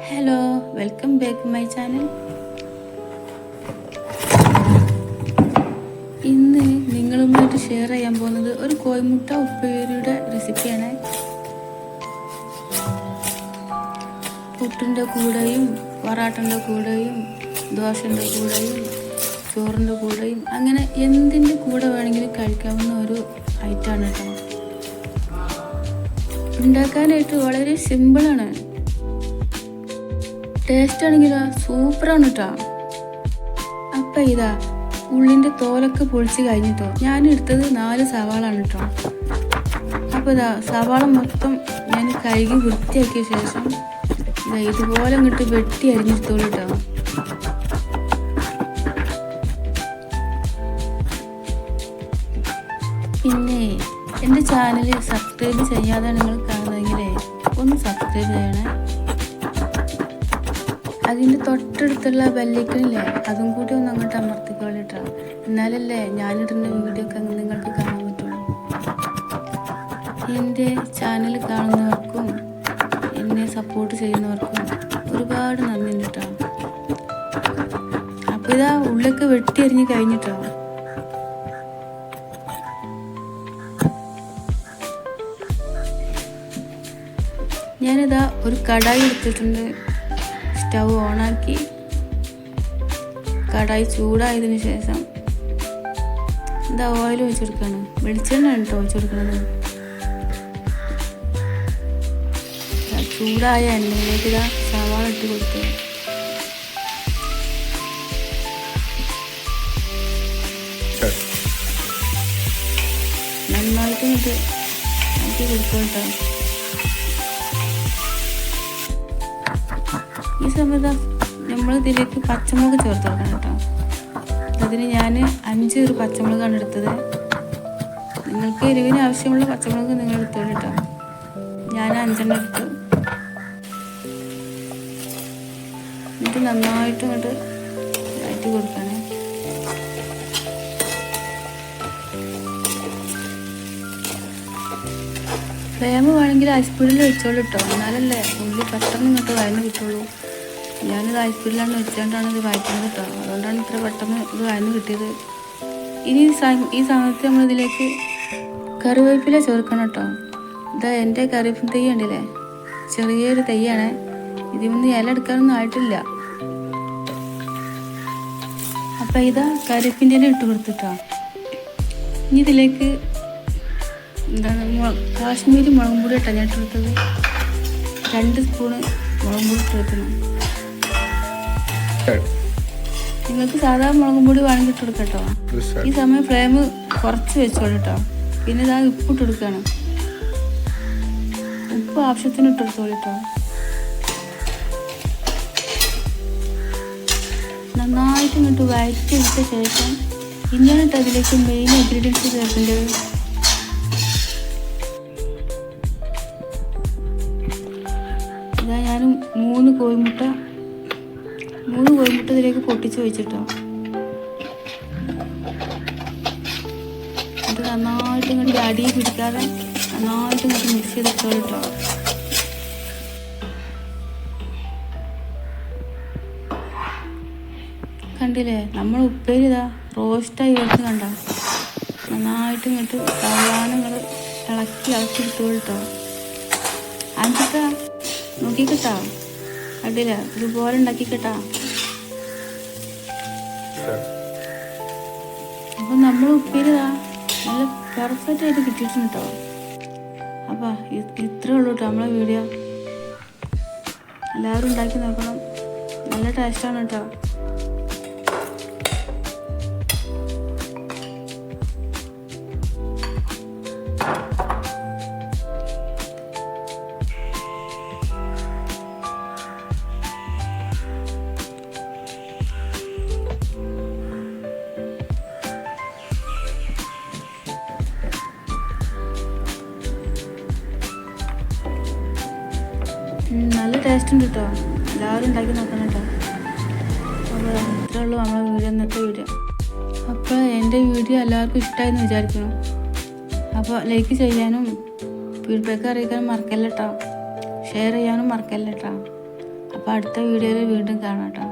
Hello, welcome back to my channel. ഇന്ന് നിങ്ങളുമായിട്ട് share ചെയ്യാൻ പോകുന്നത് ഒരു കോഴിമുട്ട ഉപ്പേരിയുടെ റെസിപ്പിയാണ്. പുട്ടിൻ്റെ കൂടെയും പൊറാട്ടൻ്റെ കൂടെയും ദോശൻ്റെ കൂടെയും ചോറിൻ്റെ കൂടെയും അങ്ങനെ എന്തിൻ്റെ കൂടെ വേണമെങ്കിലും കഴിക്കാവുന്ന ഒരു ഐറ്റമാണ് കേട്ടോ. ഉണ്ടാക്കാനായിട്ട് വളരെ സിമ്പിളാണ്. ടേസ്റ്റ് ആണെങ്കിലോ സൂപ്പറാണ് കേട്ടോ. അപ്പം ഇതാ ഉള്ളിൻ്റെ തോലൊക്കെ പൊളിച്ച് കഴിഞ്ഞിട്ടോ ഞാൻ എടുത്തത് 4 സവാളാണ് കേട്ടോ. അപ്പോൾ ഇതാ സവാള മൊത്തം ഞാൻ കഴുകി വൃത്തിയാക്കിയ ശേഷം ഇതാ ഇതുപോലെ ഇങ്ങോട്ട് വെട്ടി അരിഞ്ഞെടുത്തോളൂ കേട്ടോ. പിന്നെ എൻ്റെ ചാനൽ സബ്സ്ക്രൈബ് ചെയ്യാതെ നിങ്ങൾ കാണുന്നതെങ്കിലേ ഒന്ന് സബ്സ്ക്രൈബ് ചെയ്യണേ. അതിൻ്റെ തൊട്ടടുത്തുള്ള ബെല്ലൈക്കണില്ലേ അതും കൂടി ഒന്ന് അങ്ങോട്ട് അമർത്തിക്കോളിട്ടോ. എന്നാലല്ലേ ഞാനിടുന്ന വീഡിയോ ഒക്കെ നിങ്ങൾക്ക് കാണാൻ പറ്റുള്ളൂ. എൻ്റെ ചാനൽ കാണുന്നവർക്കും എന്നെ സപ്പോർട്ട് ചെയ്യുന്നവർക്കും ഒരുപാട് നന്ദിയുണ്ട് കേട്ടോ. അപ്പോൾ ഇതാ ഉള്ളൊക്കെ വെട്ടി അരിഞ്ഞ് കഴിഞ്ഞിട്ടോ. ഞാനിതാ ഒരു കടായി എടുത്തിട്ടുണ്ട്. സ്റ്റൗ ഓണാക്കി കടായി ചൂടായതിന് ശേഷം ഇതാ ഓയിൽ ഒഴിച്ചു കൊടുക്കണം. വെളിച്ചെണ്ണ കേട്ടോ ഒഴിച്ചു കൊടുക്കണത്. ചൂടായ എണ്ണയിലേക്ക് ഇതാ സവാള ഇട്ട് കൊടുത്തു. നന്നായിട്ട് ഇങ്ങോട്ട് ആക്കി കൊടുക്കും കേട്ടോ. ഈ സമയത്ത് നമ്മൾ ഇതിലേക്ക് പച്ചമുളക് ചേർത്ത് കൊടുക്കണം കേട്ടോ. അതിന് ഞാൻ 5 പച്ചമുളകാണ് എടുത്തത്. നിങ്ങൾക്ക് എരിവിന് ആവശ്യമുള്ള പച്ചമുളക് നിങ്ങൾ എടുത്തോളൂ കേട്ടോ. ഞാൻ 5 എടുത്തു. എന്നിട്ട് നന്നായിട്ട് ഇങ്ങോട്ട് വഴറ്റി കൊടുക്കണേ. ഫ്ലെയിം വേണമെങ്കിൽ ഐസ്പീഡിൽ വെച്ചോളൂ കേട്ടോ. എന്നാലല്ലേ ഉള്ളി പെട്ടെന്ന് ഇങ്ങോട്ട് വഴന്ന് കിട്ടുള്ളൂ. ഞാനിത് ഐസ്പീഡിലാണ് വെച്ചുകൊണ്ടാണ് ഇത് വഴറ്റുന്നത് കേട്ടോ. അതുകൊണ്ടാണ് ഇത്ര പെട്ടെന്ന് ഇത് വഴന്ന് കിട്ടിയത്. ഇനി ഈ സമയത്ത് നമ്മളിതിലേക്ക് കറിവേപ്പില ചേർക്കണം കേട്ടോ. ഇതാ എൻ്റെ കറിവേപ്പില തൈ ഉണ്ടല്ലേ, ചെറിയൊരു തൈയാണ്. ഇതിമൊന്നും ഇല എടുക്കാനൊന്നും ആയിട്ടില്ല. അപ്പം ഇതാ കറിവേപ്പിൻ്റെ ഇല ഇട്ട് കൊടുത്തിട്ടോ. ഇനി ഇതിലേക്ക് എന്താണ് കാശ്മീരി മുളകും പൊടി ഇട്ടാണ് ഞാൻ ഇട്ടെടുത്തത്. 2 സ്പൂണ് മുളകും പൊടി ഇട്ടെടുക്കണം. നിങ്ങൾക്ക് സാധാ മുളകും പൊടി വേണമെങ്കിൽ ഇട്ടെടുക്കാം കേട്ടോ. ഈ സമയം ഫ്ലെയിം കുറച്ച് വെച്ചോളൂ കേട്ടോ. പിന്നെ ഇതാ ഉപ്പിട്ട് കൊടുക്കണം. ഉപ്പ് ആവശ്യത്തിന് ഇട്ടെടുത്തോളൂ കേട്ടോ. നന്നായിട്ട് ഇങ്ങോട്ട് വഴറ്റിയെടുത്ത ശേഷം ഇനിയാണ് കേട്ടോ അതിലേക്ക് മെയിൻ ഇൻഗ്രീഡിയൻസ് ചേർക്കേണ്ടത്. ഇതാ ഞാൻ 3 കോഴിമുട്ട ഇതിലേക്ക് പൊട്ടിച്ച് വെച്ചിട്ടോ. അത് നന്നായിട്ട് ഇങ്ങോട്ട് അടി പിടിക്കാതെ നന്നായിട്ട് ഇങ്ങോട്ട് മിക്സ് ചെയ്തിട്ടോ കേട്ടോ. കണ്ടില്ലേ, നമ്മൾ ഉപ്പേരി ഇതാ റോസ്റ്റായി വെച്ച് കണ്ട. നന്നായിട്ട് ഇങ്ങോട്ട് സാവധാനം ഇളക്കി എടുത്തോളൂ കേട്ടോ. അഞ്ചിട്ടാ നോക്കിക്കിട്ടാ അടിയില്ല ഇതുപോലെ ഉണ്ടാക്കിക്കിട്ടാ. അപ്പം നമ്മൾ ഉപ്പേരിതാ നല്ല പെർഫെക്റ്റ് ആയിട്ട് കിട്ടിയിട്ടുണ്ട് കേട്ടോ. അപ്പം ഇത്രേ ഉള്ളൂ കേട്ടോ നമ്മളെ വീഡിയോ. എല്ലാവരും ഉണ്ടാക്കി നോക്കണം. നല്ല ടേസ്റ്റാണ് കേട്ടോ. നല്ല ടേസ്റ്റ് ഉണ്ട് കേട്ടോ. എല്ലാവരും ഉണ്ടാക്കി നോക്കണം കേട്ടോ. അപ്പോൾ ഇത്രേ ഉള്ളൂ നമ്മളെ വീഡിയോ, ഇന്നത്തെ വീഡിയോ. അപ്പോൾ എൻ്റെ വീഡിയോ എല്ലാവർക്കും ഇഷ്ടമായെന്ന് വിചാരിക്കണം. അപ്പോൾ ലൈക്ക് ചെയ്യാനും ഫീഡ്ബാക്ക് അറിയിക്കാനും മറക്കല്ല കേട്ടോ. ഷെയർ ചെയ്യാനും മറക്കല്ല കേട്ടോ. അപ്പോൾ അടുത്ത വീഡിയോയിൽ വീണ്ടും കാണാം കേട്ടോ.